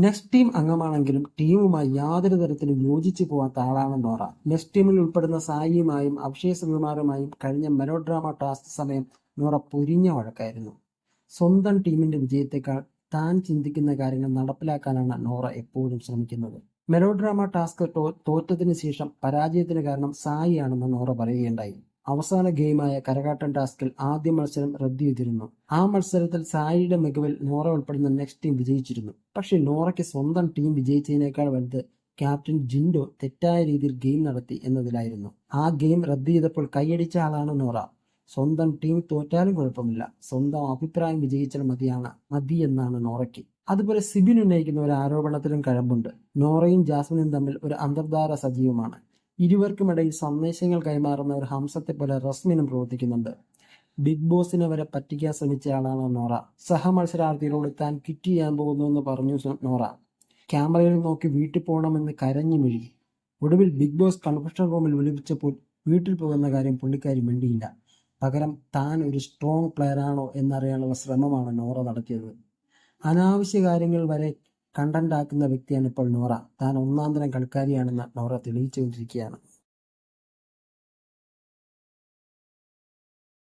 Next team അംഗമാണെങ്കിലും ടീമുമായി യാതൊരു തരത്തിലും യോജിച്ചു പോകാത്ത ആളാണ് നോറ. നെക്സ്റ്റ് ടീമിൽ ഉൾപ്പെടുന്ന സായിയുമായും അഭിഷേക് ശ്രീകുമാറുമായും കഴിഞ്ഞ മെലോഡ്രാമ ടാസ്ക് സമയം നോറ പൊരിഞ്ഞ വഴക്കായിരുന്നു. സ്വന്തം ടീമിന്റെ വിജയത്തെക്കാൾ താൻ ചിന്തിക്കുന്ന കാര്യങ്ങൾ നടപ്പിലാക്കാനാണ് നോറ എപ്പോഴും ശ്രമിക്കുന്നത്. മെലോഡ്രാമ ടാസ്ക് തോറ്റതിന് ശേഷം പരാജയത്തിന് കാരണം സായിയാണെന്ന് നോറ പറയുകയുണ്ടായി. അവസാന ഗെയിമായ കരകാട്ടൻ ടാസ്കിൽ ആദ്യ മത്സരം റദ്ദു ചെയ്തിരുന്നു. ആ മത്സരത്തിൽ സായിയുടെ മികവിൽ നോറ ഉൾപ്പെടുന്ന നെക്സ്റ്റ് ടീം വിജയിച്ചിരുന്നു. പക്ഷെ നോറയ്ക്ക് സ്വന്തം ടീം വിജയിച്ചതിനേക്കാൾ വലുത് ക്യാപ്റ്റൻ ജിൻഡോ തെറ്റായ രീതിയിൽ ഗെയിം നടത്തി എന്നതിലായിരുന്നു. ആ ഗെയിം റദ്ദു ചെയ്തപ്പോൾ കൈയടിച്ച ആളാണ് നോറ. സ്വന്തം ടീം തോറ്റാലും കുഴപ്പമില്ല, സ്വന്തം അഭിപ്രായം വിജയിച്ചാൽ മതി എന്നാണ് നോറയ്ക്ക്. അതുപോലെ സിബിൻ ഉന്നയിക്കുന്ന ഒരു ആരോപണത്തിലും കഴമ്പുണ്ട്. നോറയും ജാസ്മിനും തമ്മിൽ ഒരു അന്തർധാര സജീവമാണ്. ഇരുവർക്കുമിടയിൽ സന്ദേശങ്ങൾ കൈമാറുന്ന ഒരു ഹംസത്തെ പോലെ റസ്മിനും പ്രവർത്തിക്കുന്നുണ്ട്. ബിഗ് ബോസിനെ വരെ പറ്റിക്കാൻ ശ്രമിച്ചയാളാണ് നോറ. സഹമത്സരാർത്ഥികളോട് താൻ ക്വിറ്റ് ചെയ്യാൻ പോകുന്നുവെന്ന് പറഞ്ഞു നോറ. ക്യാമറയിൽ നോക്കി വീട്ടിൽ പോകണമെന്ന് കരഞ്ഞു മെഴുകി. ഒടുവിൽ ബിഗ് ബോസ് കൺഫെഷൻ റൂമിൽ വിളിപ്പിച്ചപ്പോൾ വീട്ടിൽ പോകുന്ന കാര്യം പുള്ളിക്കാരി മിണ്ടിയില്ല. പകരം താൻ ഒരു സ്ട്രോങ് പ്ലെയറാണോ എന്നറിയാനുള്ള ശ്രമമാണ് നോറ നടത്തിയത്. അനാവശ്യ കാര്യങ്ങൾ വരെ കണ്ടന്റ് ആക്കുന്ന വ്യക്തിയാണ് ഇപ്പോൾ നോറ. താൻ ഒന്നാം തരം കളിക്കാരിയാണെന്ന് നോറ തെളിയിച്ചുകൊണ്ടിരിക്കുകയാണ്.